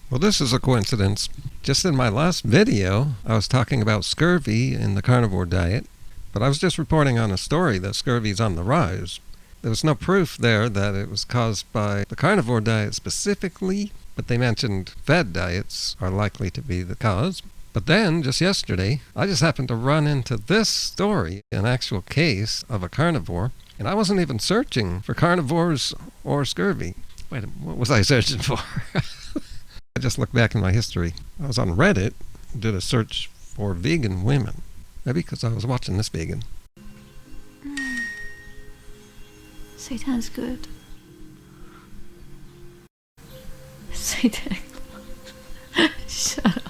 Well, this is a coincidence. Just in my last video, I was talking about scurvy in the carnivore diet, but I was just reporting on a story that scurvy is on the rise. There was no proof there that it was caused by the carnivore diet specifically, but they mentioned fed diets are likely to be the cause. But then, just yesterday, I just happened to run into this story, an actual case of a carnivore, and I wasn't even searching for carnivores or scurvy. Wait, what was I searching for? I just looked back in my history. I was on Reddit, did a search for vegan women. Maybe because I was watching this vegan. Seitan's good. Seitan. Shut up.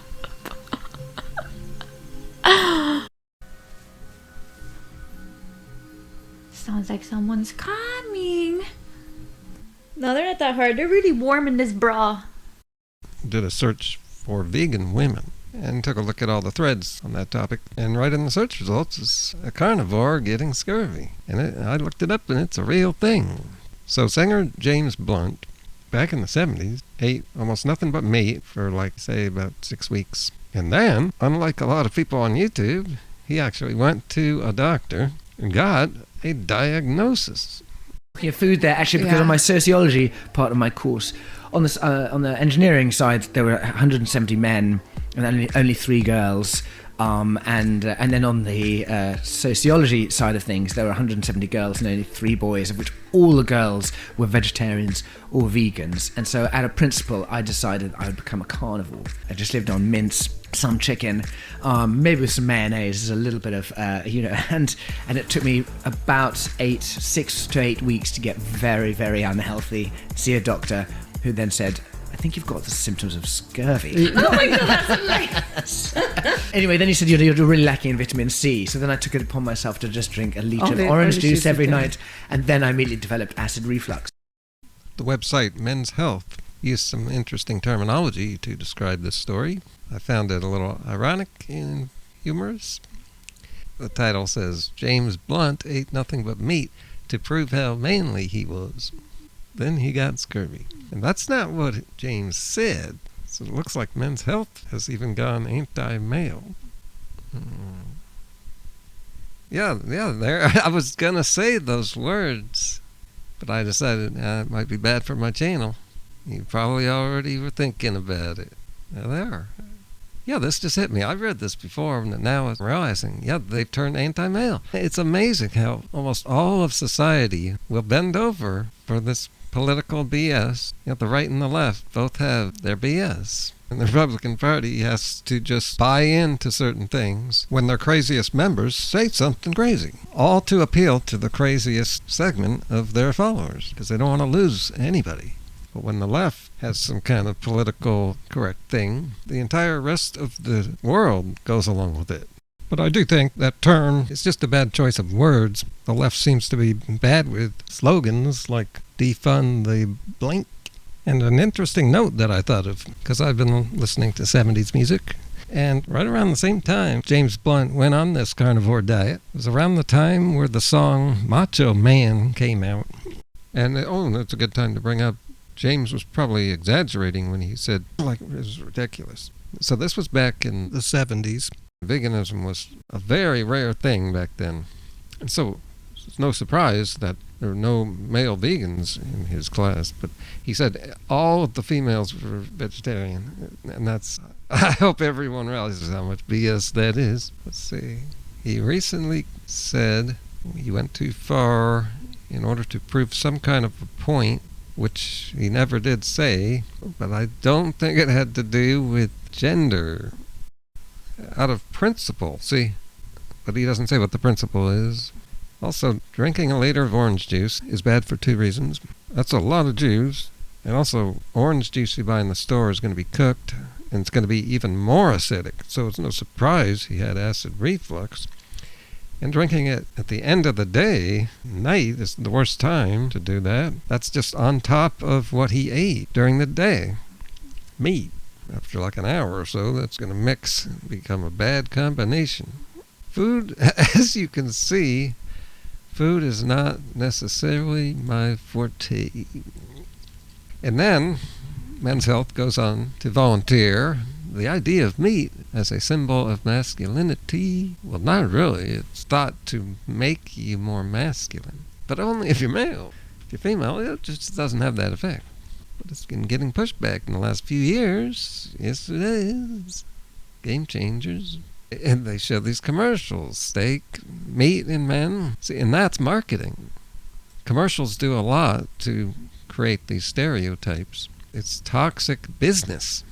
Sounds like someone's coming. No, they're not that hard. They're really warm in this bra. Did a search for vegan women and took a look at all the threads on that topic. And right in the search results is a carnivore getting scurvy. And I looked it up and it's a real thing. So singer James Blunt, back in the 70s, ate almost nothing but meat for say about 6 weeks. And then, unlike a lot of people on YouTube, he actually went to a doctor and got a diagnosis. Your food there, actually, because on my sociology part of my course, on the engineering side, there were 170 men and only 3 girls. And then on the sociology side of things, there were 170 girls and only 3 boys, of which all the girls were vegetarians or vegans. And so, out of principle, I decided I would become a carnivore. I just lived on mince, some chicken, maybe with some mayonnaise, a little bit of, and it took me about 6 to 8 weeks to get very, very unhealthy, see a doctor, who then said, I think you've got the symptoms of scurvy. Oh my god, that's hilarious. Anyway, then he said you're really lacking in vitamin C. So then I took it upon myself to just drink a litre of orange juice every night, and then I immediately developed acid reflux. The website Men's Health used some interesting terminology to describe this story. I found it a little ironic and humorous. The title says, James Blunt ate nothing but meat to prove how manly he was. Then he got scurvy. And that's not what James said. So it looks like Men's Health has even gone anti-male. Yeah, there. I was going to say those words, but I decided it might be bad for my channel. You probably already were thinking about it. Now there. Yeah, this just hit me. I've read this before, and now I'm realizing, they've turned anti-male. It's amazing how almost all of society will bend over for this political BS. The right and the left both have their BS. And the Republican Party has to just buy into certain things when their craziest members say something crazy, all to appeal to the craziest segment of their followers, because they don't want to lose anybody. But when the left has some kind of political correct thing, the entire rest of the world goes along with it. But I do think that term is just a bad choice of words. The left seems to be bad with slogans like defund the blank. And an interesting note that I thought of, because I've been listening to 70s music, and right around the same time James Blunt went on this carnivore diet, it was around the time where the song Macho Man came out. And that's a good time to bring up, James was probably exaggerating when he said, it was ridiculous. So this was back in the 70s. Veganism was a very rare thing back then. And so it's no surprise that there were no male vegans in his class. But he said all of the females were vegetarian. And that's, I hope everyone realizes how much BS that is. Let's see. He recently said he went too far in order to prove some kind of a point, which he never did say, but I don't think it had to do with gender. Out of principle, see, but he doesn't say what the principle is. Also, drinking a liter of orange juice is bad for 2 reasons. That's a lot of juice, and also orange juice you buy in the store is going to be cooked, and it's going to be even more acidic, so it's no surprise he had acid reflux. And drinking it at the end of the day, night, is the worst time to do that. That's just on top of what he ate during the day. Meat. After like an hour or so, that's going to mix and become a bad combination. Food, as you can see, food is not necessarily my forte. And then, Men's Health goes on to volunteer. The idea of meat as a symbol of masculinity, well, not really. It's thought to make you more masculine, but only if you're male. If you're female, it just doesn't have that effect. But it's been getting pushed back in the last few years. Yes, it is. Game changers. And they show these commercials, steak, meat in men. See, and that's marketing. Commercials do a lot to create these stereotypes. It's toxic business.